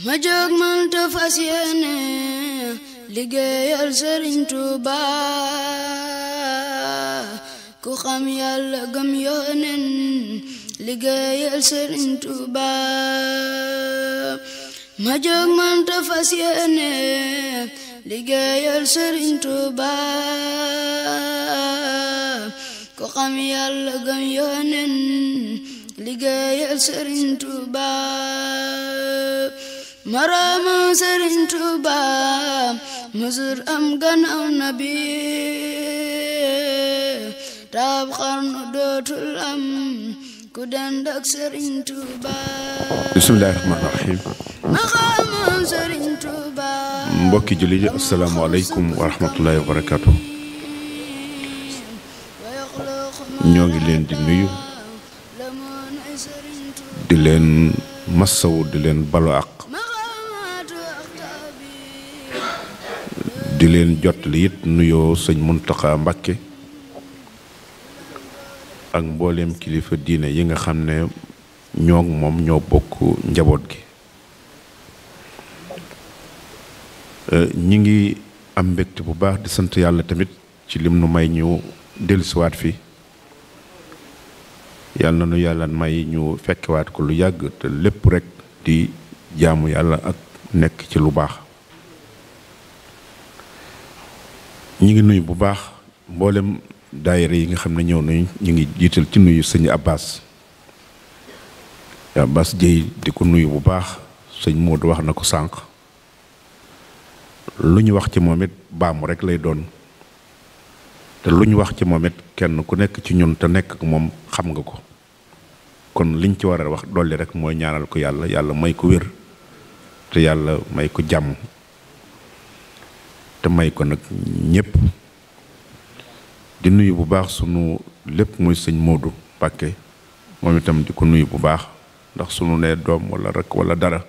ma jóg man te fas yéene liggéeyal Sëriñ Tuuba ku xam Yàlla gëm Yónneen liggéeyal Sëriñ Tuuba ma jóg man te fas yéene liggéeyal Sëriñ Tuuba ku xam Yàlla gëm Yónneen liggéeyal Sëriñ Tuuba maraama Sëriñ Tuuba musur am gannaaw nabi taab xarnu dootul am ku dend ak Sëriñ Tuuba. bismillaahi rahmaani rahiim. maraama Sëriñ Tuuba. mbokki jullit yi assalaamu aleykum wa rahmatullaahi wa barakaatu. ñoo ngi leen di nuyu di leen massawu di leen balu àq di leen jottali it nuyoo sëñ Muntaxa Mbàkke ak mbooleem kilifa diine yi nga xam ne ñoo moom ñoo bokk njaboot gi ñi ngi am mbégte bu baax di sant yàlla tamit ci lim nu may ñu dellusiwaat fi yàlla na nu yàlla may ñu fekkewaat ko lu yàgg te lépp rek di jaamu yàlla ak nekk ci lu baax ñi ngi nuyu bu baax mboolem daayira yi nga xam ne ñëw nañ ñu ngi jiital ci nuyu sëñ Abbas Jéy di ko nuyu bu baax sëñ Moodu wax na ko sànq lu ñu wax ci moom it baamu rek lay doon te lu ñu wax ci moom it kenn ku nekk ci ñun te nekk ak moom xam nga ko kon liñ ci war a wax dolli rek mooy ñaanal ko yàlla may ko wér te yàlla may ko jàmm te may ko nag ñépp di nuyu bu baax sunu lépp muy sëñ Moodu Mbàkke moom itam di ko nuyu bu baax ndax sunu nee doom wala rek wala dara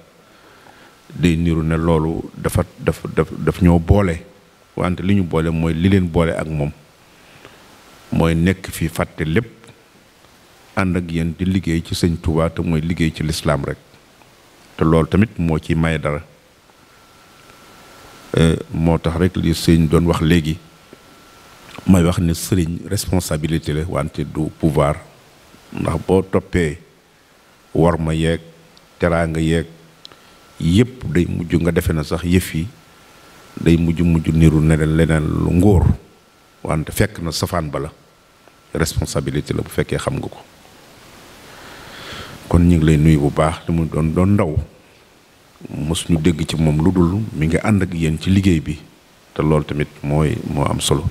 day niru ne loolu daf ñoo boole wante li ñu boole mooy li leen boole ak moom mooy nekk fi fàtte lépp ànd ak yéen di liggéey ci sëñ Touba te mooy liggéey ci lislaam rek te loolu tamit moo ci may dara moo tax rek li sëñ doon wax léegi may wax ne sëriñ responsabilité la wante du pouvoir ndax boo toppee war ma yeeg teraanga yeeg yépp day mujj nga defe na sax yëf yi day mujj niru ne leneen lu ngóor wante fekk na safaan ba la responsabilité la bu fekkee xam nga ko kon ñu ngi lay nuyu bu baax te mu doon ndaw mosuñu dégg ci moom lu dul mi ngi ànd ak yéen ci liggéey bi te loolu tamit moo am solo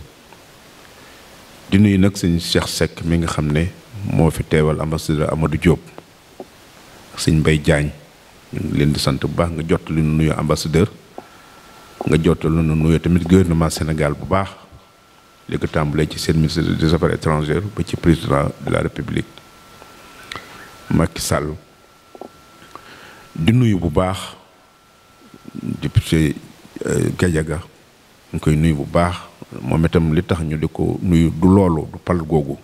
di nuyu nag sëñ Cheikh Seck mi nga xam ne moo fi teewal ambassadeur Amadou Diop ak sëñ Mbaye Diagne ñu ngi leen di sant bu baax nga jot lu nuyu ambassadeur nga jot lu nuyu tamit gouvernement Sénégal bu baax li ko tàmbalee ci seen ministre des affaires étrangères ba ci président de la république Macky Sall di nuyu bu baax député Gadiaga ñu koy nuyu bu baax moom itam li tax ñu di ko nuyu du loolu du pal googu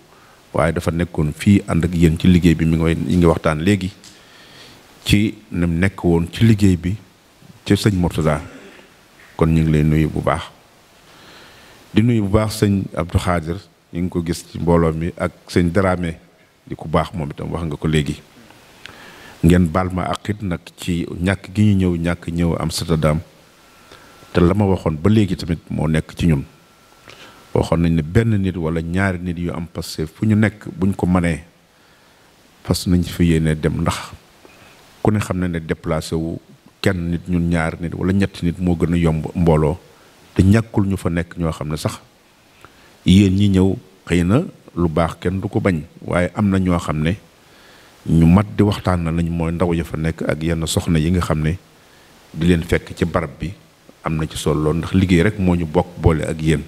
waaye dafa nekkoon fii ànd ak yéen ci liggéey bi mi ngi waxtaan léegi ci nem nekk woon ci liggéey bi ci sëñ Murtada kon ñu ngi lay nuyu bu baax di nuyu bu baax sëñ Abdou Khadir ñu ngi ko gis ci mbooloo mi ak sëñ Dramé di ku baax moom itam wax nga ko léegi ngeen baal ma ak it nag ci ñàkk gi ñu ñëw Amsterdam te la ma waxoon ba léegi tamit moo nekk ci ñun waxoon nañ ne benn nit wala ñaari nit yu am parce que fu ñu nekk buñ ko mënee fas nañ fi yéene dem ndax ku ne xam na ne déplacé wu kenn nit ñun ñaari nit wala ñetti nit moo gën a yomb mbooloo te ñàkkul ñu fa nekk ñoo xam ne sax yéen ñi ñëw xëy na lu baax kenn du ko bañ waaye am na ñoo xam ne ñu mat di waxtaan nañ mooy ndaw ya fa nekk ak yenn soxna yi nga xam ne di leen fekk ci barab bi am na ci solo ndax liggéey rek moo ñu bokk boole ak yéen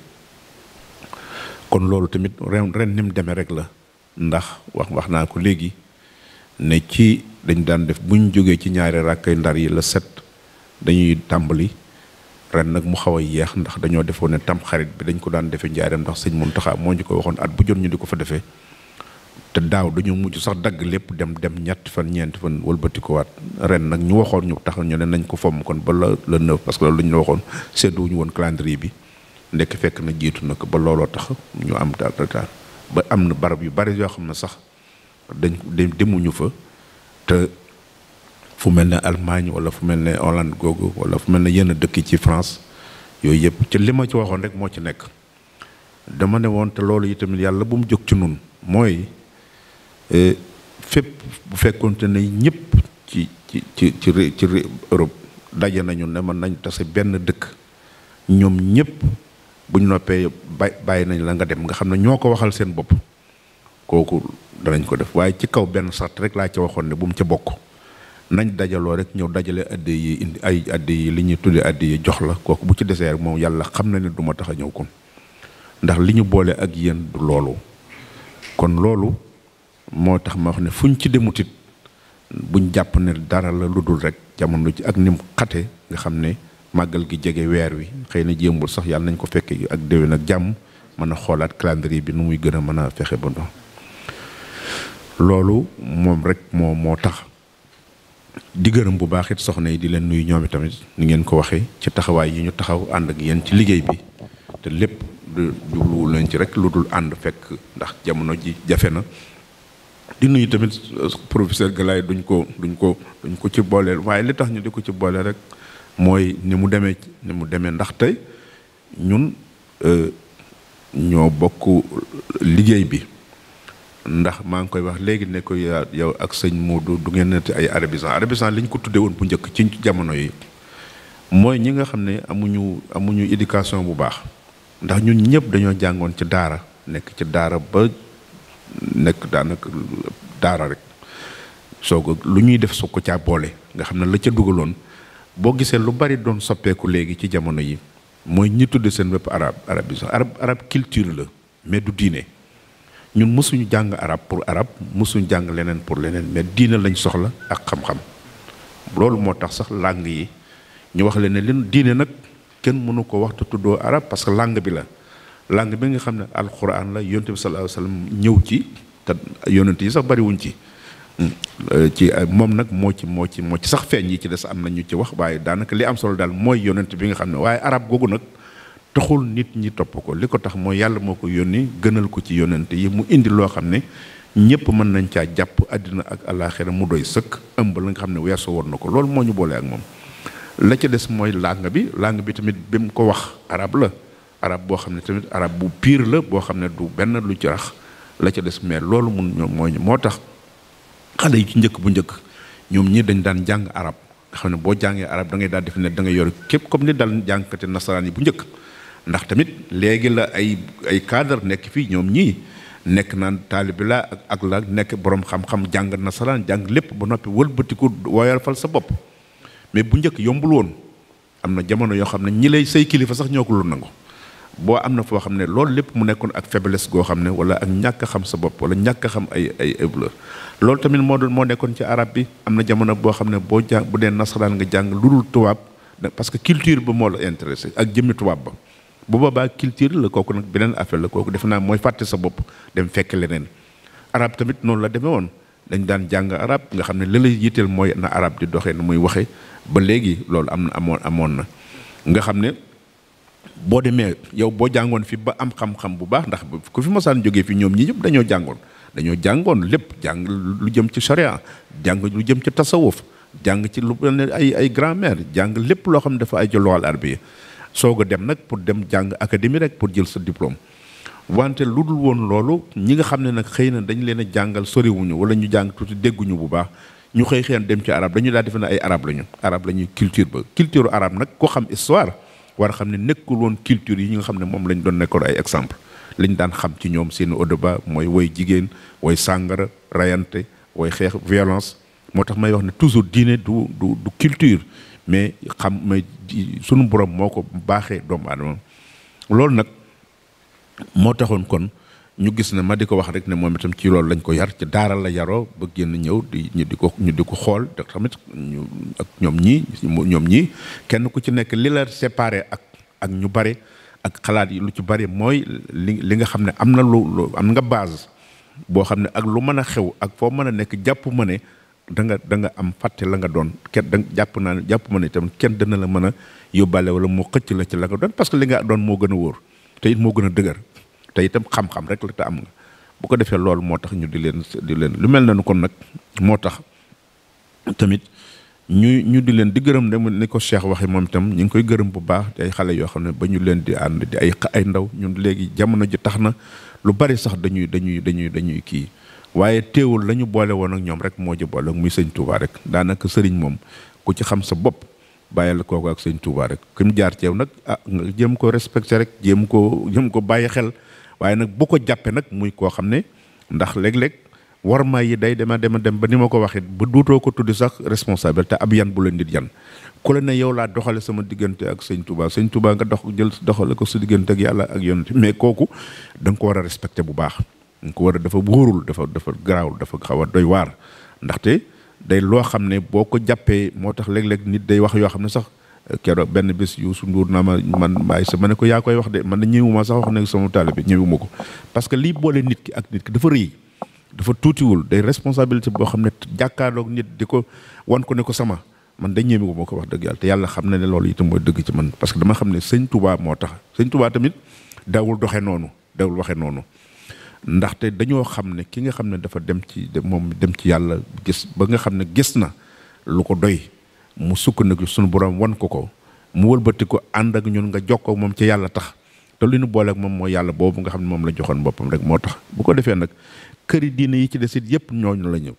kon loolu tamit ren ni mu demee rek la ndax wax naa ko léegi ne ci dañ daan def bu ñu jógee ci ñaari rakkay ndar yi la set dañuy tàmbali ren nag mu xaw a yeex ndax dañoo defoon ne tam xarit bi dañ ko daan defee njaareem ndax sëñ Muntaxa moo ñu ko waxoon at bu jot ñu di ko fa defee te daaw dañoo mujj sax dagg lépp dem ñetti fan ñeenti fan wëlbati ko waat ren nag ñu waxoon ñu tax ñu ne nañ ko fomm kon ba la neuf parce que loolu la ñu waxoon sedduwuñu woon calendrier bi ndekk fekk na jiitu na ko ba looloo tax ñu am retard ba am na barab yu bari yoo xam ne sax demuñu fa te fu mel ne Allemagne wala fu mel ne Hollande googu wala fu mel ne yenn dëkk ci France yooyu yëpp ci li ma ci waxoon rek moo ci nekk dama ne woon te loolu itamit yàlla bu mu jóg ci nun mooy fépp bu fekkoonte ne ñëpp ci Europe daje nañu ne mën nañ tase benn dëkk ñoom ñëpp buñ noppee bàyyi nañ la nga dem nga xam ne ñoo ko waxal seen bopp kooku danañ ko def waaye ci kaw benn sart rek laa ca waxoon ne bu mu ca bokk nañ dajaloo rek ñëw dajale addi yi indi ay addi yi li ñuy tuddee addi yi jox la kooku bu ci desee rek moom yàlla xam na ne du ma tax a ñëw kon ndax li ñu boole ak yéen du loolu kon loolu moo tax ma wax ne fuñ ci demutit buñ jàpp ne dara la lu dul rek jamono ci ak nim xate nga xam ne màggal gi jege weer wi xëy na jéembul sax yàlla nañ ko fekke ak déwén ak jàmm mën a xoolaat calendrier bi nu muy gën a mën a fexe ba doon loolu moom rek moo tax di gërëm bu baax it soxna yi di leen nuyu ñoom tamit ni ngeen ko waxee ci taxawaay yi ñu taxaw ànd ak yéen ci liggéey bi te lépp jubluwul leen ci rek lu dul ànd fekk ndax jamono ji jafe na di nuyu tamit professeur Galaye duñ ko ci booleel waaye li tax ñu di ko ci boole rek mooy ni mu demee ndax tey ñun ñoo bokk liggéey bi ndax maa ngi koy wax léegi ne ko yow ak sëñ Modou du ngeen neti ay arabisant li ñu ko tuddee woon bu njëkk ci jamono yi mooy ñi nga xam ne amuñu éducation bu baax ndax ñun ñëpp dañoo jàngoon ci daara nekk ci daara ba nekk daanaka daara rek soog lu ñuy def soog ko caa boole nga xam ne la ca dugaloon boo gisee lu bari doon soppeeku léegi ci jamono yi mooy ñi tudde seen wépp arabisant arab culture la mais du diine ñun mësuñu jàng arab pour arab mësuñu jàng leneen pour leneen mais diine lañ soxla ak xam-xam loolu moo tax sax langue yi ñu wax leen ne leen diine nag kenn mënu ko wax te tuddoo arab parce que langue bi la langue bi nga xam ne alquran la yonent bi sallallahu alayhi wasallam ñëw ci te yonent yi sax bariwuñ ci moom nag moo ci sax feeñ yi ci des am na ñu ci wax waaye daanaka li am solo daal mooy yonent bi nga xam ne waaye arab googu nag taxul nit ñi topp ko li ko tax mooy yàlla moo ko yónni gënal ko ci yonent yi mu indi loo xam ne ñëpp mën nañ caa jàpp àddina ak àllaaxira mu doy sëkk ëmb la nga xam ne weesu woon na ko loolu moo ñu boole ak moom la ca des mooy langue bi tamit bi mu ko wax arab la arab boo xam ne tamit arab bu pire la boo xam ne du benn lu ci rax la ca des mais loolu moo tax xale yi ci njëkk bu njëkk ñoom ñi dañ daan jàng arab nga xam ne boo jàngee arab da ngay daal def ne da ngay yor képp comme ni dal jàngkati nasaraan yi bu njëkk ndax tamit léegi la ay cadre nekk fii ñoom ñii nekk naan taalibi la ak la nekk borom xam-xam jàng nasaraan jàng lépp ba noppi wëlbatiku woyal fal sa bopp mais bu njëkk yombul woon am na jamono yoo xam ne ñi lay say kilifa sax ñoo ko lu nangu boo am na foo xam ne loolu lépp mu nekkoon ak faiblesse goo xam ne wala ak ñàkk a xam sa bopp wala ñàkk a xam ay valeur loolu tamit moo nekkoon ci arab bi am na jamono boo xam ne boo jàng bu dee nasaraan nga jàng lu dul tubaab parce que culture ba moo la intéressé ak jëmmi tubaab ba bu boobaa culture la kooku nag beneen affaire la kooku defe naa mooy fàtte sa bopp dem fekk leneen arab tamit noonu la demee woon dañ daan jàng arab nga xam ne li lay yitteel mooy na arab di doxee na muy waxee ba léegi loolu amoon na nga xam ne boo demee yow boo jàngoon fi ba am xam-xam bu baax ndax ku fi mosaan jógee fi ñoom ñi ñëpp dañoo jàngoon lépp jàng lu jëm ci charia jàng lu jëm ci tasawuf jàng ci lu mel ne ay grammaire jàng lépp loo xam ne dafa ay jolluwaal arabiya soog a dem nag pour dem jàng académie rek pour jël sa diplôme wante lu dul woon loolu ñi nga xam ne nag xëy na dañ leen a jàngal soriwuñu wala ñu jàng tuuti dégguñu bu baax ñu xëy dem ci arab dañu daal defe ne ay arab lañu culture arab nag ko xam histoire war a xam ne nekkul woon culture yi ñi nga xam ne moom lañ doon nekkoon ay exemple liñ daan xam ci ñoom seen odoba mooy woy jigéen woy sàngara rayante woy xeex violence moo tax may wax ne toujours diine du culture mais sunu borom moo ko baaxee doomu aadama loolu nag moo taxoon kon ñu gis ne ma di ko wax rek ne moom itam ci loolu lañ ko yar ci daara la yaroo ba génn ñëw ñu di ko xool te tamit ak ñoom ñii kenn ku ci nekk li la séparé ak ñu bare ak xalaat yi lu ci bare mooy li nga xam ne am na lu am nga base boo xam ne ak lu mën a xew ak foo mën a nekk jàpp ma ne da nga am fàtte la nga doon kenn da jàpp ma ne itam kenn dana la mën a yóbbaale wala moo xëcc la ci la nga doon parce que li nga doon moo gën a wóor te it moo gën a dëgër te itam xam-xam rek la te am nga bu ko defee loolu moo tax ñu di leen lu mel noonu kon nag moo tax tamit ñu di leen di gërëm de ni ko Cheikh waxee moom itam ñu ngi koy gërëm bu baax te ay xale yoo xam ne ba ñu leen di ànd di ay ndaw ñun léegi jamono ji tax na lu bari sax dañuy kii waaye teewul la ñu boole woon ak ñoom rek moo ji boole muy sëñ Touba rek daanaka sëriñ moom ku ci xam sa bopp bàyyil kooku ak sëñ Touba rek ku mu jaar ceew nag nga jéem ko respecté rek jéem ko bàyyi xel waaye nag bu ko jàppee nag muy koo xam ne ndax léeg-léeg warma yi day dem ba ni ma ko waxee ba duutoo ko tuddi sax responsabilité ab yan bu la nit yan ku la ne yow laa doxale sama diggante ak sëñ Touba nga doxale ko sa diggante ak yàlla ak yonent mais kooku da nga ko war a respecté bu baax da nga ko war a dafa wóorul dafa garaawul dafa xaw a doy waar ndaxte day loo xam ne boo ko jàppee moo tax léeg-léeg nit day wax yoo xam ne sax keroog benn bés Youssou Ndour naa man bàyyi sa ma ne ko yaa koy wax de man na ñëwuma sax wax ne sama taalibe bi ñëwuma ko parce que lii boole nit ki ak nit ki dafa rëy dafa tuutiwul day responsabilité boo xam ne jàkkaarloog nit di ko wan ko ne ko sama man dañ ñëwee moo ko wax dëgg yàlla te yàlla xam na ne loolu itam mooy dëgg ci man parce que dama xam ne sëñ Touba moo tax sëñ Touba tamit dawul waxee noonu ndaxte dañoo xam ne ki nga xam ne dafa dem ci yàlla gis ba nga xam ne gis na lu ko doy mu sukkandiku suñu borom wan ko mu wëlbati ko ànd ak ñun nga jokkoo moom ci yàlla tax te li ñu boole ak moom mooy yàlla boobu nga xam ne moom la joxoon boppam rek moo tax bu ko defee nag këri diine yi ci des it yëpp ñooñu la ñëw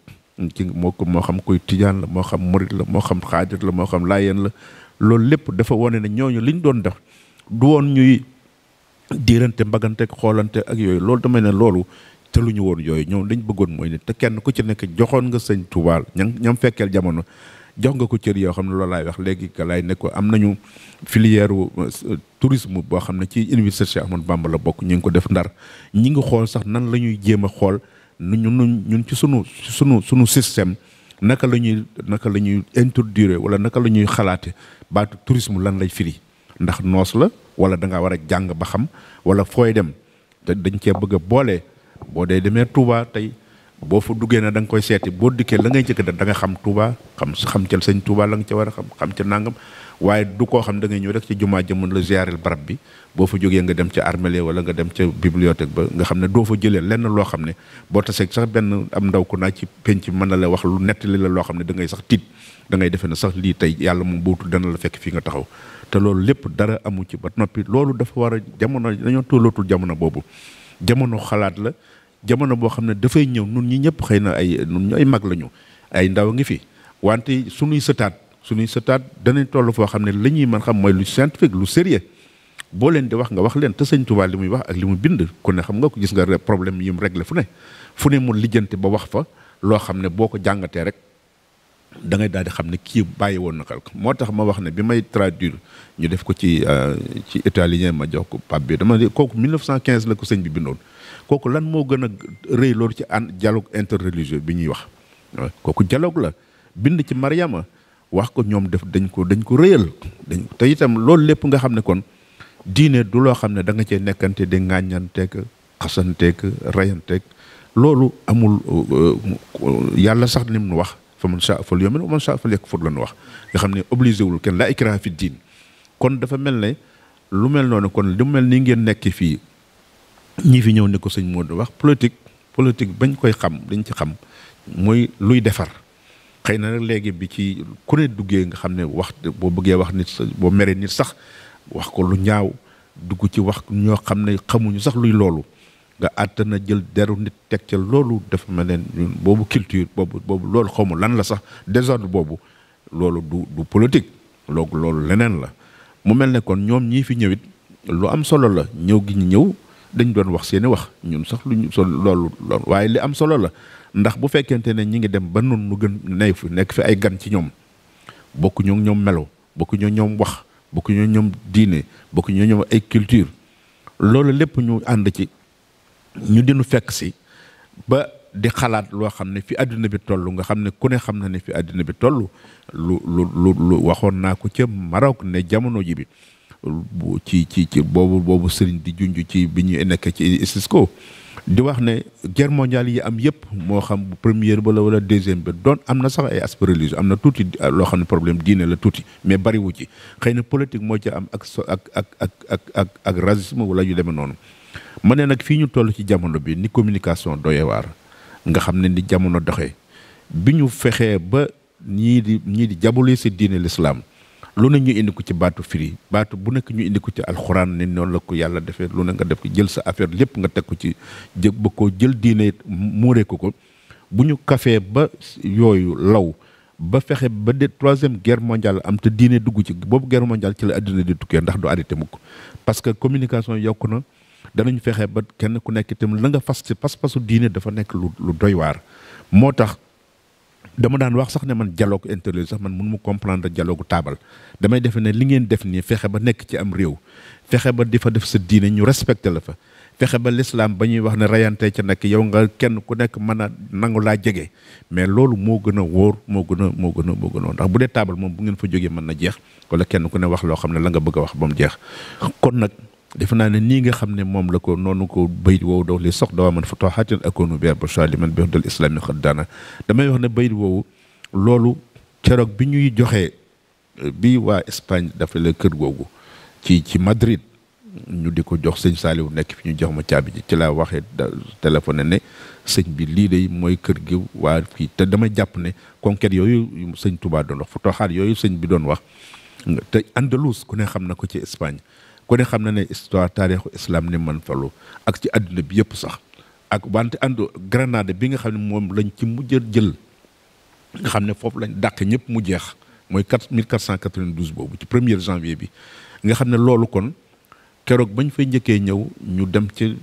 ci moo xam koy tijaan la moo xam murit la moo xam xaadir la moo xam laayeen la loolu lépp dafa wane ne ñooñu liñ doon def du woon ñuy diirante mbagante ak xoolante ak yooyu loolu damay ne loolu te lu ñu woon yooyu ñoom lañ bëggoon mooy ne te kenn ku ci nekk joxoon nga sëñ Tuubaa ñam fekkeel jamono jox nga ko cër yoo xam ne loolu laay wax léegi ka laay ne ko am nañu filière tourisme boo xam ne ci université Cheikh Ahmadou Bamba la bokk ñu ngi ko def Ndar ñi ngi xool sax nan la ñuy jéem a xool ñun ci sunu système naka la ñuy introduire wala naka la ñuy xalaate baatu tourisme lan lay firi ndax noos la wala da nga war a jàng ba xam wala fooy dem te dañ cee bëgg a boole boo dee demee Touba tey boo fa duggee na da nga koy seeti boo dikkee la ngay njëkk da nga xam Touba xam ca sëñ Touba la nga ca war a xam ca nangam waaye du koo xam da ngay ñëw rek ci jumaa jëmën la ziarel barab bi boo fa jógee nga dem ca armée wala nga dem ca bibliothèque ba nga xam ne doo fa jëlee lenn loo xam ne boo taseeg sax benn am ndaw ku naa ci penc mën na la wax lu nettali la loo xam ne da ngay sax tiit da ngay defee ne sax lii tey yàlla moom bootul dana la fekk fii nga taxaw te loolu lépp dara amu ci ba noppi loolu dafa war a jamono dañoo tollootul jamono boobu jamono xalaat la jamono boo xam ne dafay ñëw nun ñi ñëpp xëy na nun ñu ay mag lañu ay ndaw ngi fi wante suñuy sëtaat danañ toll foo xam ne la ñuy mën xam mooy lu scientifique lu sérieux boo leen di wax nga wax leen te sëñ Tuubaa li muy wax ak li mu bind ku ne xam nga ko gis nga problème yi mu réglé fu ne mu lijjanti ba wax fa loo xam ne boo ko jàngatee rek da ngay daal di xam ne kii bàyyi woon na xel ko moo tax ma wax ne bi may traduire ñu def ko ci italien ma jox ko Pape bi dama ne kooku 1915 la ko sëñ bi bindoon kooku lan moo gën a rëy loolu ci dialogue interreligieux bi ñuy wax kooku dialogue la bind ci Mariama wax ko ñoom dañ ko rëyal te itam loolu lépp nga xam ne kon diine du loo xam ne da nga cee nekkante di ŋàññanteeg xasanteeg rayanteeg loolu amul yàlla sax ni mu wax fa man shaa falyu'min wa man shaa falyakfur la ñu wax nga xam ne obligé wul kenn laa ikraha fi diin kon dafa mel ne lu mel noonu kon lu mel ni ngeen nekk fii ñii fi ñëw ne ko sëñ Modou wax politique bañ koy xam dañ ci xam mooy luy defar xëy na nag léegi bi ci ku ne duggee nga xam ne wax boo bëggee wax nit boo meree nit sax wax ko lu ñaaw dugg ci wax ñoo xam ne xamuñu sax luy loolu nga àttana jël deru nit teg ca loolu dafa mel ne boobu culture boobu loolu xaw ma lan la sax désordre boobu loolu du politique loolu leneen la mu mel ne kon ñoom ñii fi ñëwit lu am solo la ñëw gi ñu ñëw dañ doon wax seeni wax ñun sax luñu loolu waaye li am solo la ndax bu fekkente ne ñi ngi dem ba nun nu gën nekk fi ay gan ci ñoom bokku ñoo ñoom melo bokku ñoo ñoom wax bokku ñoo ñoom diine bokku ñoo ñoom ay culture loolu lépp ñu ànd ci ñu dinu fekk si ba di xalaat loo xam ne fi àddina bi toll nga xam ne ku ne xam na ne fi àddina bi toll lu waxoon naa ko ca Maroc ne jamono ji bi ci boobu sëriñ di junj ci bi ñu nekk ci Cisco di wax ne guerre mondiale yi am yëpp moo xam bu première ba la wala deuxième ba doon am na sax ay aspect religieux am na tuuti loo xam ne problème diine la tuuti mais bariwu ci xëy na politique moo ci am ak racisme wala yu demee noonu. ma ne nag fii ñu toll ci jamono bi ni communication doyee waar nga xam ne ni jamono doxee bi ñu fexee ba ñii di jabule si diine l'islam lu ne ñu indi ko ci baatu firi baatu bu nekk ñu indi ko ci alxuraan ne noonu la ko yàlla defee lu ne nga def ko jël sa affaire lépp nga teg ko ci jëg ba ko jël diine muuree ko bu ñu kafee ba yooyu law ba fexe ba de troisième guerre mondiale am te diine dugg ci boobu guerre mondiale ci la àddina di tukkee ndax du arrêté mukk parce que communication yokku na danañ fexe ba kenn ku nekk itam la nga fas ci pas-pasu diine dafa nekk lu doy waar moo tax dama daan wax sax ne man dialogue intellectuel sax man mënu ma comprendre dialogue taabal damay defe ne li ngeen def nii fexe ba nekk ci am réew fexe ba di fa def sa diine ñu respecté la fa fexe ba l'islam ba ñuy wax ne rayante ca nekk yow nga kenn ku nekk mën a nangu laa jege mais loolu moo gën a wóor moo gën a ndax bu dee taabal moom bu ngeen fa jógee mën na jeex wala kenn ku ne wax loo xam ne la nga bëgg a wax ba mu jeex kon nag defe naa ne nii nga xam ne moom la ko noonu ko bayit woowu daw li sox dawaa man futuhaatin akunu bi bashali man bi dal islami xaddaana damay wax ne bayit woowu loolu keroog bi ñuy joxee bi waa Espagne dafa la kër googu ci Madrid ñu di ko jox sëñ Saliou nekk fi ñu jox ma caabi ji ci laa waxee téléphoné ne sëñ bi lii de mooy kër gi waa fii te damay jàpp ne conquête yooyu sëñ Touba doon wax futuhaat yooyu sëñ bi doon wax te Andalus ku ne xam na ko ci Espagne ku ne xam na ne histoire taarixu islam ni man falu ak ci àdduna bi yëpp sax ak wante Granada bi nga xam ne moom lañ ci mujj jël nga xam ne foofu lañ dàq ñëpp mu jeex mooy 1492 boobu ci 1er janvier bi nga xam ne loolu kon keroog bañ fay njëkkee ñëw ñu dem ci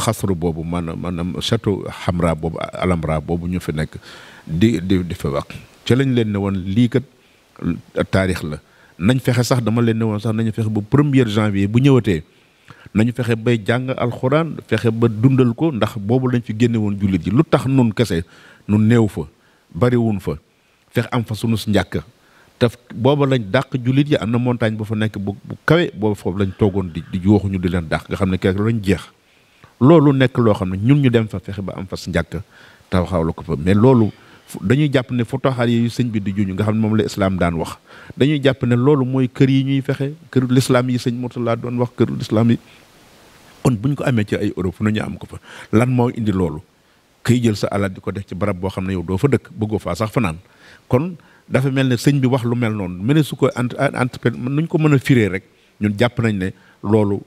xasru boobu maanaam château Hamra boobu Alhambra boobu ñu fi nekk di fa wax ci lañ leen ne woon lii kat taarix la nañ fexe sax dama leen ne woon sax nañu fexe ba 1er janvier bu ñëwatee nañu fexe bay jàng alxuraan fexe ba dundal ko ndax boobu lañ fi génne woon jullit ji lu tax nun kese nun néew fa bariwun fa fexe am fa sunu njàkk te booba lañ dàq jullit yi am na montagne ba fa nekk bu kawe booba foofu lañ toogoon di waxuñu di leen dàq nga xam ne keroog lañ jeex loolu nekk loo xam ne ñun ñu dem fa fexe ba am fa njàkk taxaw la ko fa mais loolu dañuy jàpp ne futuhaat yi sëñ bi di juñu nga xam ne moom la islam daan wax dañuy jàpp ne loolu mooy kër yi ñuy fexe kër l'islam yi sëñ Murtala doon wax kër l'islam yi kon buñ ko amee ci ay Europe fu nañu am ko fa lan moo indi loolu këy jël sa alal di ko def ci barab boo xam ne yow doo fa dëkk bëggoo faa sax fanaan kon dafa mel ne sëñ bi wax lu mel noonu mel ne su ko entrepreneur nuñ ko mën a firee rek ñun jàpp nañ ne loolu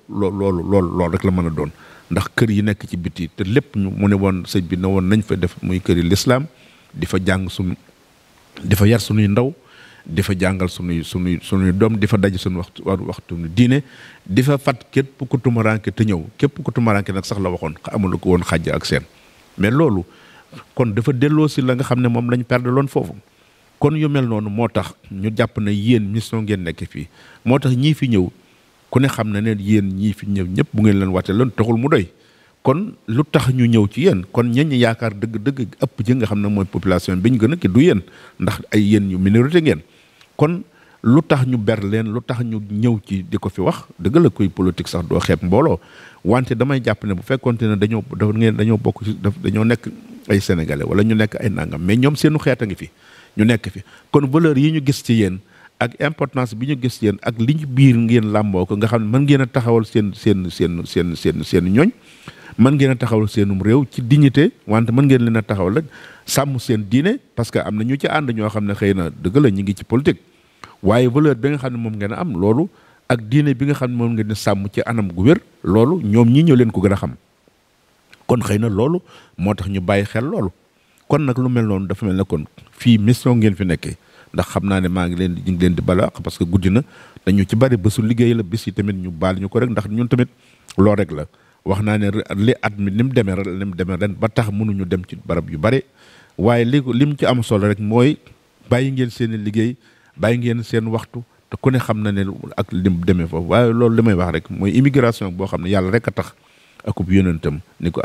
rek la mën a doon ndax kër yi nekk ci biti te lépp ñu mu ne woon sëñ bi ne woon nañ fa def muy kër yi l'islam di fa jàng di fa yar suñuy ndaw di fa jàngal suñuy doom di fa daj suñu waxtu diine di fa fat képp ku tumaranke te ñëw képp ku tumaranke nag sax la waxoon amul ko woon xàjj ak seen mais loolu kon dafa delloo si la nga xam ne moom lañ perdre loon foofu kon yu mel noonu moo tax ñu jàpp ne yéen mission ngeen nekk fii moo tax ñii fi ñëw ku ne xam na ne yéen ñii fi ñëw ñëpp bu ngeen leen wàtte loon taxul mu doy kon lu tax ñu ñëw ci yéen kon ñenn ñi yaakaar dëgg ëpp ji nga xam ne mooy population bi ñu gën a ki du yéen ndax ay yéen ñu minorité ngeen kon lu tax ñu ber leen lu tax ñu ñëw ci di ko fi wax dëgg la koy politique sax doo xeeb mbooloo wante damay jàpp ne bu fekkonte ne dañoo bokk ci dañoo nekk ay sénégalais wala ñu nekk ay nangam mais ñoom seenu xeet a ngi fi ñu nekk fi kon valeur yi ñu gis ci yéen ak importance bi ñu gis ci yéen ak li ñu biir ngeen làmboo ko nga xam ne mën ngeen a taxawal seen ñooñ mën ngeen a taxawal seenum réew ci dignité wante mën ngeen leen a taxawal rek sàmm seen diine parce que am na ñu ci ànd ñoo xam ne xëy na dëgg la ñu ngi ci politique waaye valeur bi nga xam ne moom ngeen a am loolu ak diine bi nga xam ne moom ngeen di sàmm ci anam gu wér loolu ñoom ñii ñoo leen ko gën a xam kon xëy na loolu moo tax ñu bàyyi xel loolu kon nag lu mel noonu dafa mel ne kon fii mission ngeen fi nekkee ndax xam naa ne ñu ngi leen di bala parce que guddi na dañu ci bari bésu liggéey la bis yi tamit ñu baal ñu ko rek ndax ñun tamit loolu rek la wax naa ne li at mi ni mu demee ren ba tax mënuñu dem ci barab yu bare waaye li mu ci am solo rek mooy bàyyi ngeen seen liggéey bàyyi ngeen seen waxtu te ku ne xam na ne ak lim demee foofu waaye loolu li may wax rek mooy immigration boo xam ne yàlla rek a tax akub yonentam ni ko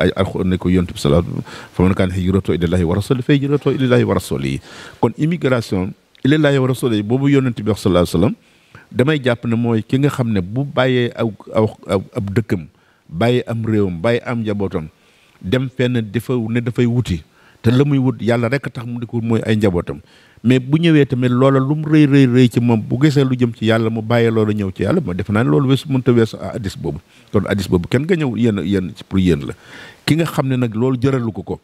yonent bi salaatu fa man kaana hijratuhu ilallaahi wa rasuulihi fa hijratuhu ilallaahi wa rasuulihi kon immigration ilallaahi wa rasuulihi boobu yonent bi wax sallallahu alayhi wa sallam damay jàpp ne mooy ki nga xam ne bu bàyyee ab dëkkam bàyyi am réewam bàyyi am njabootam dem fenn dafay wuti te la muy wut yàlla rek tax mu di ko mooy ay njabootam mais bu ñëwee tamit loola lu mu rëy ci moom bu gisee lu jëm ci yàlla mu bàyyee loola ñëw ci yàlla ma def naa ne loolu mënta weesu addis boobu kon addis boobu kenn nga ñëw yéen pour yéen la ki nga xam ne nag loolu jëralu ko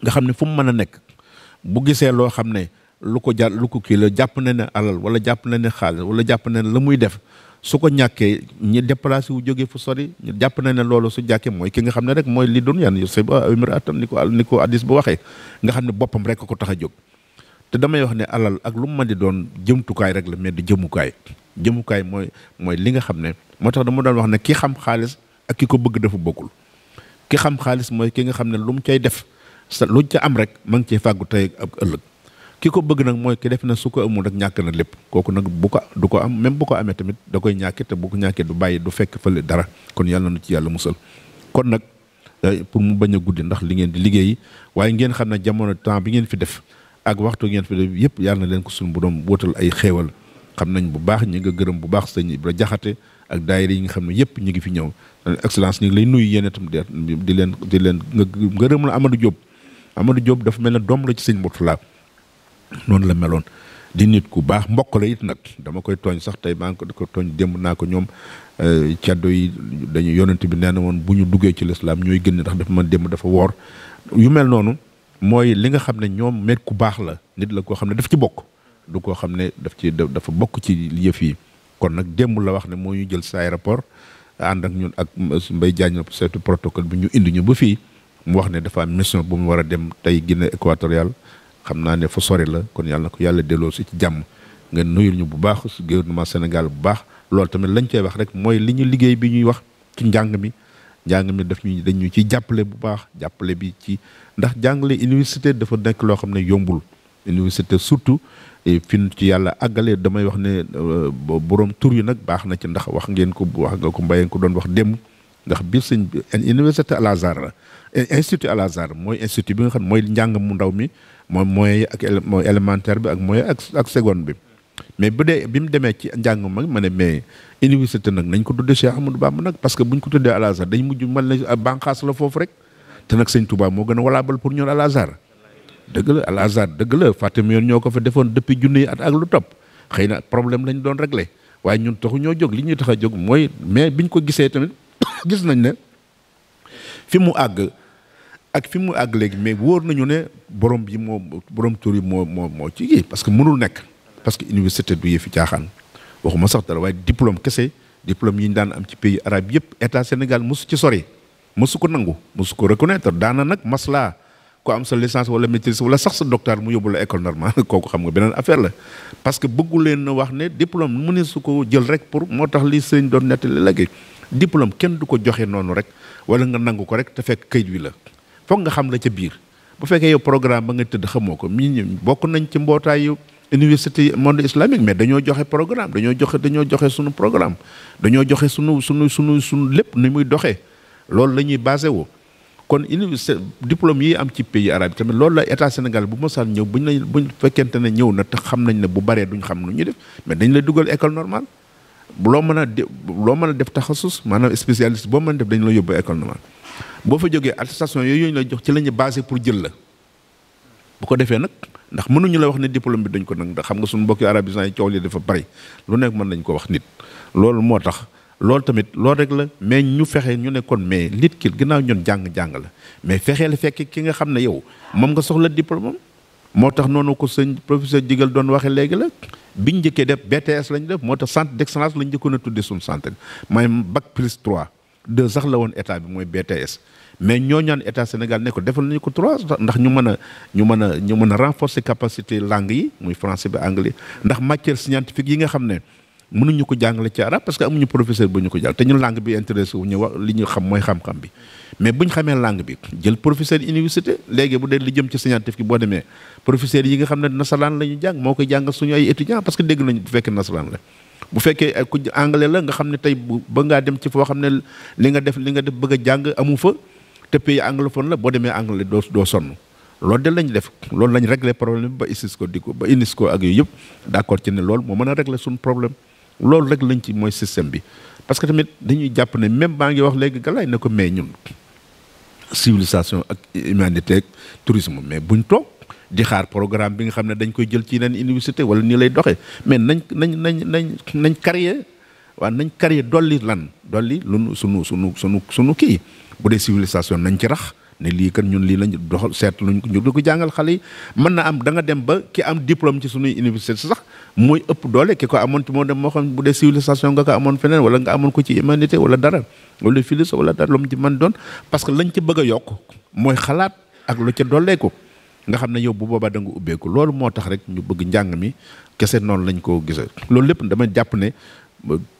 nga xam ne fu mu mën a nekk bu gisee loo xam ne lu ko kii la jàpp na ne alal wala jàpp na ne xaalis wala jàpp na ne la muy def su ko ñàkkee ñi déplacé wu jógee fu sori ñu jàpp na ne loolu su jàkkee mooy ki nga xam ne rek mooy li doon yan atam ni ko addis bu waxee nga xam ne boppam rek ko tax a jóg te damay wax ne alal ak lu mu mën di doon jëmtukaay rek la mais du jëmukaay mooy li nga xam ne moo tax dama doon wax ne ki xam xaalis ak ki ko bëgg dafa bokkul ki xam xaalis mooy ki nga xam ne lu mu cay def lu ca am rek ma ngi cee fàggu tey ak ëllëg ki ko bëgg nag mooy ki def na su ko amul rek ñàkk na lépp kooku nag du ko am même bu ko amee tamit da koy ñàkki te bu ko ñàkkee du bàyyi du fekk fële dara kon yàlla na ci yàlla musal kon nag pour mu bañ a guddi ndax li ngeen di liggéeyi waaye ngeen xam ne jamono temps bi ngeen fi def ak waxtu ngeen fi def yëpp yàlla na leen ko suñu borom wóotal ay xéewal xam nañ bu baax ñi nga gërëm bu baax sëñ Ibra Jaxate ak daayira yi nga xam ne yëpp ñu ngi fi ñëw excellence ñu ngi lay nuyu yéen itam di leen nga gërëm la Amadou Diop dafa mel ne doom la ci sëñ Mourtala noonu la meloon di nit ku baax mbokk la it nag dama koy tooñ sax tey maa ngi ko tooñ démb naa ko ñoom ceddo yi dañu yonent bi nee na woon bu ñu duggee ci lislaam ñooy gën ndax dafa man démb dafa woor yu mel noonu mooy li nga xam ne ñoom met ku baax la nit la koo xam ne daf ci bokk du koo xam ne dafa bokk ci yëf yi kon nag démb la wax ne moo ñu jël sa aéroport ànd ak ñun ak Mbaye Diagne seetu protocole bi ñu indi ñu ba fii mu wax ne dafa am mission bu mu war a dem tey Guinée équatoriale xam naa ne fa sori la kon yàlla na ko yàlla delloo si ci jàmm nga nuyul ñu bu baax si gouvernement Sénégal bu baax loolu tamit lañ koy wax rek mooy li ñu liggéey bi ñuy wax ci njàng mi dañu ciy jàppale bu baax jàppale bi ci ndax jàngale université dafa nekk loo xam ne yombul université surtout fi ci yàlla àggale damay wax ne borom tur yi nag baax na ci ndax wax nga ko Mbaye ko doon wax démb ndax biir sëñ université Al Azhar la institut Al Azhar mooy institut bi nga xam mooy njàng mu ndaw mi mooy élémentaire bi ak mooy ak seconde bi mais bu dee bi mu demee ci njàng mag ma ne mais université nag nañ ko tuddee Cheikh Ahmadou Bamba nag parce que buñ ko tuddee Al Azhar dañ mujj mel ne bànqaas la foofu rek te nag sëñ Touba moo gën a walaabal pour ñun Al Azhar dëgg la Al Azhar dëgg la Fatim yoon ñoo ko fa defoon depuis junni at ak lu topp xëy na problème lañ doon réglé waaye ñun taxu ñoo jóg li ñuy tax a jóg mooy mais biñ ko gisee tamit gis nañ ne fi mu àgg ak fi mu àgg léegi mais wóor nañu ne borom tur yi moo ci kii parce que mënul nekk parce que université du yëfi caaxaan waxuma sax dara waaye diplôme kese diplôme yi ñu daan am ci pays arabe yëpp état Sénégal mosu ci sori mosu ko nangu mosu ko reconnaître daana nag maslaa ko am sa licence wala maîtrise wala sax sa doctorat mu yóbbu la école normale kooku xam nga beneen affaire la parce que bëggu leen na wax ne diplôme mu ne su ko jël rek pour moo tax li sëñ doon nettali léegi diplôme kenn du ko joxe noonu rek wala nga nangu ko rek te fekk kayit wi la foog nga xam la ca biir bu fekkee yow programme ba nga tëdd xamoo ko bokk nañ ci mbootaayu université monde islamique mais dañoo joxe programme dañoo joxe sunu programme dañoo joxe sunu lépp ni muy doxee loolu la ñuy basé woo kon université diplôme yi am ci pays arabe tamit loolu la état Sénégal bu mosaan ñëw buñ fekkente ne ñëw na te xam nañ ne bu baree duñ xam nu ñuy def mais dañ la dugal école normale loo mën a def taxasus maanaam spécialiste boo mën a def dañ la yóbbu école normale boo fa jógee attestation yooyu ñu la jox ci la ñu basé pour jël la bu ko defee nag ndax mënuñu la wax ne diplôme bi dañ ko nag ndax xam nga suñu mbokki arabisants yi coow li dafa bari lu nekk mën nañ ko wax nit loolu moo tax loolu tamit loolu rek la mais ñu fexe ñu ne kon mais nit ki ginnaaw ñun jàng la mais fexee la fekk ki nga xam ne yow moom nga soxla diplôme moo tax noonu ko sëñ professeur Jigal doon waxee léegi la biñ njëkkee def BTS lañ def moo tax centre d'excellence lañ njëkkoon a tuddee suñu centre mooy bac plus 3 2 sax la woon état bi mooy BTS mais ñoo ñaan état Sénégal ne ko defal nañu ko 3 ndax ñu mën a renforcer capacité langue yi muy français bi anglais ndax matière scientifique yi nga xam ne mënuñu ko jàngale ci arab parce que amuñu professeur bu ñu ko jàng te ñun langue bi intéressé wu ñu wax li ñu xam mooy xam-xam bi mais buñ xamee langue bi jël professeur université léegi bu dee li jëm ci scientifique boo demee professeur yi nga xam ne nasaraan la ñu jàng moo koy jàngal suñu ay étudiants parce que dégg nañu bu fekkee nasaraan la bu fekkee ku anglais la nga xam ne tey ba ngaa dem ci foo xam ne li nga def bëgg a jàng amu fa te pays anglophone la boo demee anglais doo sonn loolu de lañ def loolu lañ régler problème ba ISIS ko di ko ba inis ko ak yooyu yëpp d'accord ci ne loolu moo mën a régler suñu problème loolu rek lañ ci mooy système bi parce que tamit dañuy jàpp ne même baa ngi wax léegi galaay ne ko mais ñun civilisation ak humanité ak tourisme mais buñ toog di xaar programme bi nga xam ne dañ koy jël ci yeneen université wala nii lay doxee mais nañ créer waaw nañ créer dolli lu sunu kii bu dee civilisation nañ ci rax ne lii kat ñun lii lañ doxal seet luñ ñu di ko jàngal xale yi mën na am da nga dem ba ki am diplôme ci sunuy université sax mooy ëpp doole ki ko amoon ci moo dem moo xam bu dee civilisation nga ko amoon feneen wala nga amoon ko ci humanité wala dara wala philosophie wala dara lu mu ci mën doon parce que lañ ci bëgg a yokk mooy xalaat ak lu ca dolleeku nga xam ne yow bu boobaa da nga ubbeeku loolu moo tax rek ñu bëgg njàng mi kese noonu lañ ko gisee loolu lépp dama jàpp ne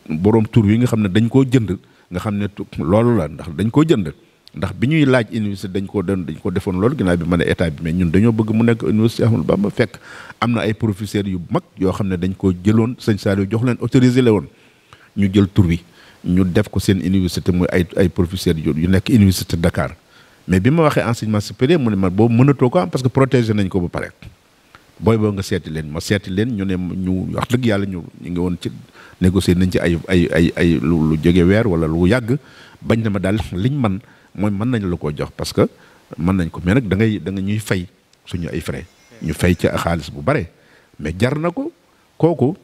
borom tur wi nga xam ne dañ koo jënd nga xam ne loolu la ndax dañ koo jënd ndax bi ñuy laaj université dañ ko defoon loolu ginnaaw bi ma ne état bi mais ñun dañoo bëgg mu nekk université Ahmadou Bamba fekk am na ay professeurs yu mag yoo xam ne dañ ko jëloon sëñ Saliou jox leen autorisé la woon ñu jël tur wi ñu def ko seen université muy ay professeurs yu nekk université Dakar mais bi ma waxee enseignement supérieur mu ne ma boobu mënatoo ko am parce que protégé nañ ko ba pare booy boo nga seeti leen ma seeti leen ñu ne ñu wax dëgg yàlla ñu ngi woon ci négocier nañ ci ay lu jóge weer wala lu yàgg bañ na ma daal liñ man mooy mën nañ la koo jox parce que mën nañ ko mais nag da nga ñuy fay suñu ay frais ñu fay ci xaalis bu bare mais jar na ko kooku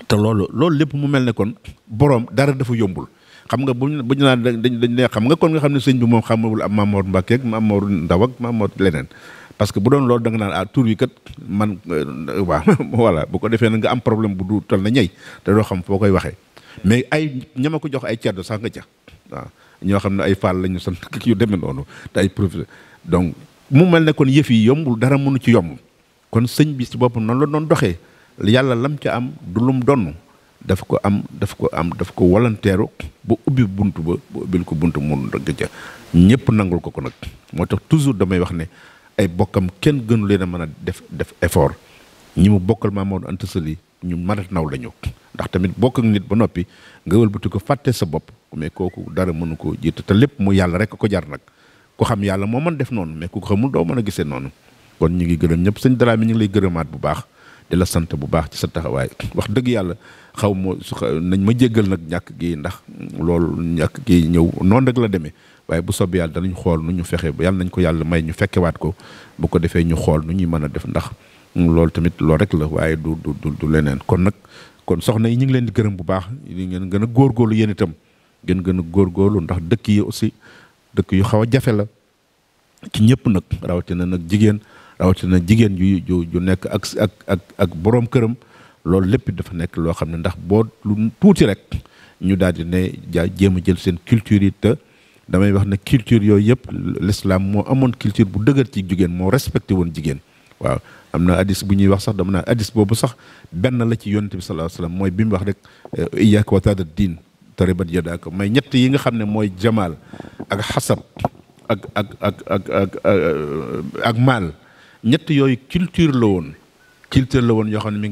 te loolu lépp mu mel ne kon boroom dara dafa yombul xam nga buñ naan dañ ne xam nga kon nga xam ne sëñ bi moom xamul am Mamour Mbacke ak Mamour Ndaw ak Mamour leneen parce que bu doon loolu da nga naan tur wi kat man waaw voilà bu ko defee na nga am problème bu du tal na ñey te doo xam foo koy waxee mais ay ñama ko jox ay ceddo sax nga ca waaw ñoo xam ne ay faal lañu sant yu demee noonu te ay professeur donc mu mel ne kon yëf yi yombul dara mënu ci yomb kon sëñ bi ci boppam noonu la doon doxee yàlla lam ca am du lum donn daf ko volontaire ba ubbi buntu ba ubbil ko buntu mun dëgg ca ñëpp nangul ko nag moo tax toujours damay wax ne ay bokkam kenn gënu leen a mën a def effort ñi mu bokkal Mamadou Anta Sali ñu mën a naw la ñu ndax tamit bokk ak nit ba noppi nga wëlbati ko fàtte sa bopp mais kooku dara mënu koo jiite te lépp mu yàlla rek ko jar nag ku xam yàlla moo mën def noonu mais ku ko xamul doo mën a gisee noonu kon ñu ngi gërëm ñëpp sëñ Dramé ñu ngi lay gërëmaat bu baax di la sant bu baax ci sa taxawaay wax dëgg yàlla xaw ma nañ ma jéggal nag ñàkk gi ndax loolu ñàkk gi ñëw noonu rek la demee waaye bu soobee yàlla danañ xool nu ñu fexe ba yàlla nañ ko yàlla may ñu fekkewaat ko bu ko defee ñu xool nu ñuy mën a def ndax loolu tamit loolu rek la waaye du leneen kon soxna yi ñu ngi leen di gërëm bu baax ngeen gën a góorgóorlu yéen itam ngeen gën a góorgóorlu ndax dëkk yi aussi dëkk yu xaw a jafe la ci ñëpp nag rawatina jigéen ju nekk ak boroom këram loolu lépp dafa nekk loo xam ne ndax boo lu tuuti rek ñu daal di ne jéem a jël seen culture yi te damay wax ne culture yooyu yëpp l'islam moo amoon culture bu dëgër ci jigéen moo respecté woon jigéen waaw am na hadis bu ñuy wax sax dama naa hadis boobu sax benn la ci yonent bi sallallahu alayhi wasallam mooy bi mu wax rek iyyaaka wa taada diin taribat yadaaka may ñett yi nga xam ne mooy jamaal ak xasab ak maal ñett yooyu culture la woon yoo xam ne mi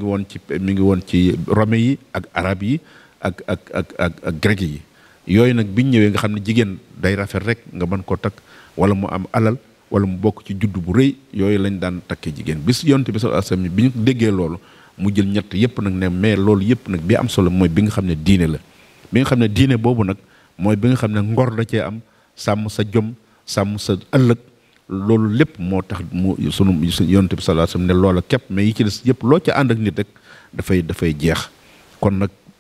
ngi woon ci rome yi ak arab yi ak grec yi yooyu nag biñ ñëwee nga xam ne jigéen day rafet rek nga mën koo takk wala mu am alal wala mu bokk ci juddu bu rëy yooyu lañ daan takkee jigéen bis yonent bi sallallahu alayhi wasallam bi ñu déggee loolu mu jël ñett yëpp nag ne mais loolu yëpp nag bi am solo mooy bi nga xam ne diine la bi nga xam ne diine boobu nag mooy bi nga xam ne ngor da cee am sàmm sa jom sàmm sa ëllëg loolu lépp moo tax mu sunu yonent bi sallallahu alayhi wasallam ne loola képp mais yi ci des yëpp loo ca ànd ak nit rek dafay jeex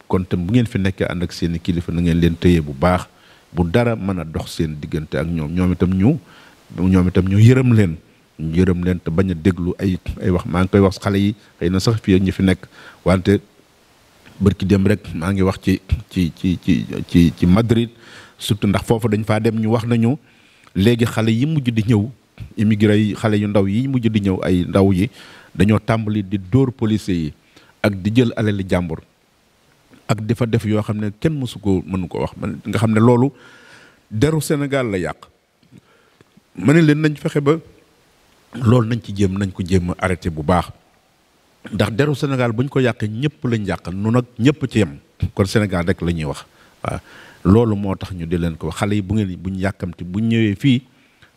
kon tam bu ngeen fi nekkee ànd ak seen i kilifa na ngeen leen téye bu baax bu dara mën a dox seen diggante ak ñoom itam ñu yërëm leen te bañ a déglu ay wax maa ngi koy wax xale yi xëy na sax fii ñi fi nekk wante bërki dem rek maa ngi wax ci Madrid surtout ndax foofu dañ faa dem ñu wax nañu léegi xale yi mujj di ñëw immigré yi xale yu ndaw yi mujj di ñëw ay ndaw yi dañoo tàmbali di dóor policiers yi ak di jël alali jàmbur ak di fa def yoo xam ne kenn mënu ko wax man nga xam ne loolu deru Sénégal la yàq ma ne leen nañ fexe ba loolu nañ ko jéem a arrêté bu baax ndax deru Sénégal buñ ko yàqee ñëpp lañ yàq nu nag ñëpp ci yem kon Sénégal rek la ñuy wax waaw loolu moo tax ñu di leen ko wax xale yi buñ yàkkamti buñ ñëwee fii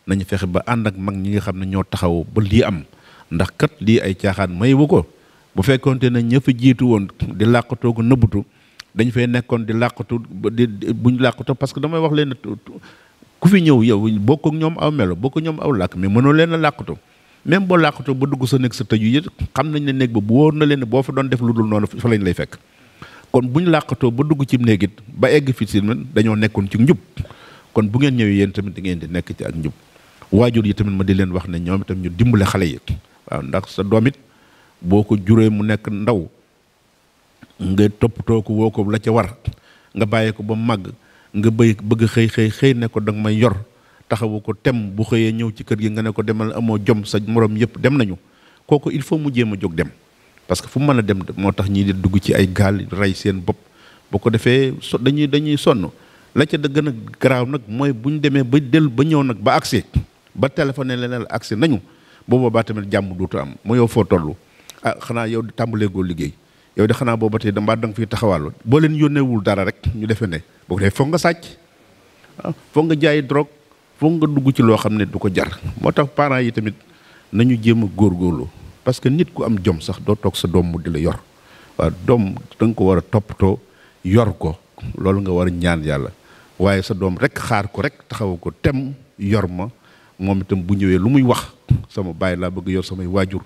nañu fexe ba ànd ak mag ñi nga xam ne ñoo taxaw ba lii am ndax kat lii ay caaxaan mayewu ko. bu fekkonte ne ña fa jiitu woon di làqatoo ko nëbbutu dañ fay nekkoon di làqatu buñ làqatoo parce que damay wax leen ku fi ñëw yow bokk ak ñoom aw melo bokk ñoom aw làkk mais mënoo leen a làqatu même boo làqatoo ba dugg sa néeg sa tëju yi xam nañ ne néeg ba bu wóor na leen ne boo fa doon def lu dul noonu fa lañ lay fekk kon buñ làqatoo ba dugg ci néeg it ba egg fi si dañoo nekkoon ci njub kon bu ngeen ñëwee yéen tamit di ngeen di nekk ci ak njub waajur yi tamit ma di leen wax ne ñoom itam ñu dimbale xale yi waaw ndax sa doom it boo ko juree mu nekk ndaw nga toppatoo ko woo ko la ca war nga bàyyi ko ba màgg nga bëgg xëy ne ko danga may yor taxawu ko tem bu xëyee ñëw ci kër gi nga ne ko demal amoo jom sa morom yëpp dem nañu kooku il faut mu jéem a jóg dem parce que fu mu mën a dem moo tax ñii di dugg ci ay gaal rey seen bopp boo ko defee dañuy sonn la ca da gën a garaaw nag mooy bu ñu demee ba ba ñëw nag ba agsi ba téléphoné leneen la agsi nañu boobaa tamit jàmm dootu am mu yow foo toll xanaa yow di tàmbaleegoo liggéey yow de xanaa booba tey da nga fiy taxawàllu boo leen yónneewul dara rek ñu defee ne boo ko defee foog nga sàcc foog nga jaay drogue foog nga dugg ci loo xam ne du ko jar moo tax parents yi tamit nañu jéem a góorgóorlu parce que nit ku am jom sax doo toog sa doom mu di la yor waaw doom da nga ko war a toppatoo yor ko loolu nga war a ñaan yàlla waaye sa doom rek xaar ko rek taxaw ko tem yor ma moom itam bu ñëwee lu muy wax sama baay laa bëgg yor samay waajur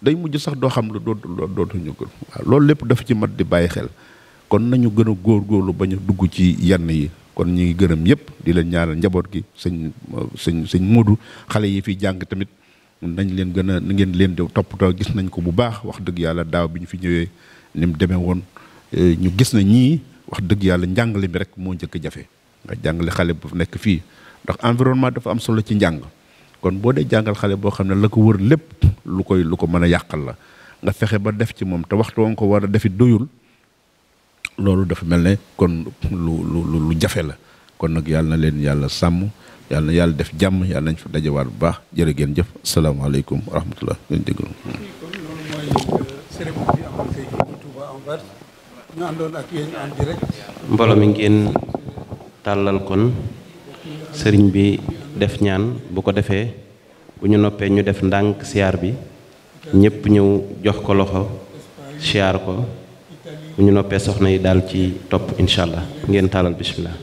day mujj sax doo xam lu dootuñu ko waaw loolu lépp dafa ci mat di bàyyi xel kon nañu gën a góorgóorlu bañ a dugg ci yenn yi kon ñu ngi gërëm ñëpp di leen ñaanal njaboot gi sëñ Moodu xale yi fi jàng tamit nañ leen gën a ngeen leen di toppatoo gis nañ ko bu baax wax dëgg yàlla daaw bi ñu fi ñëwee ni mu demee woon ñu gis na ñii wax dëgg yàlla njàngale mi rek moo njëkk jafe nga jàngale xale bu nekk fii ndax environnement dafa am solo ci njàng kon boo dee jàngal xale boo xam ne la ko wër lépp lu ko mën a yàqal la nga fexe ba def ci moom te waxtu wa nga ko war a defi doyul loolu dafa mel ne kon lu jafe la kon nag yàlla na leen yàlla sàmm yàlla na yàlla def jàmm yàlla nañ fa dajewaat bu baax jërë ngeen jëf asalaamaaleykum wa rahmatullah ngeen déglu. loolu mooy cérémonie bi amoon tey jii ci Touba Anvers ñu àndoon ak yéen en direct. mbooloo mi ngeen tàllal kon sëriñ bi def ñaan bu ko defee bu ñu noppee ñu def ndànk siyaar bi ñëpp ñëw jox ko loxo siyaar ko bu ñu noppee soxna yi daal ci topp incha allah ngeen tàllal bismillah.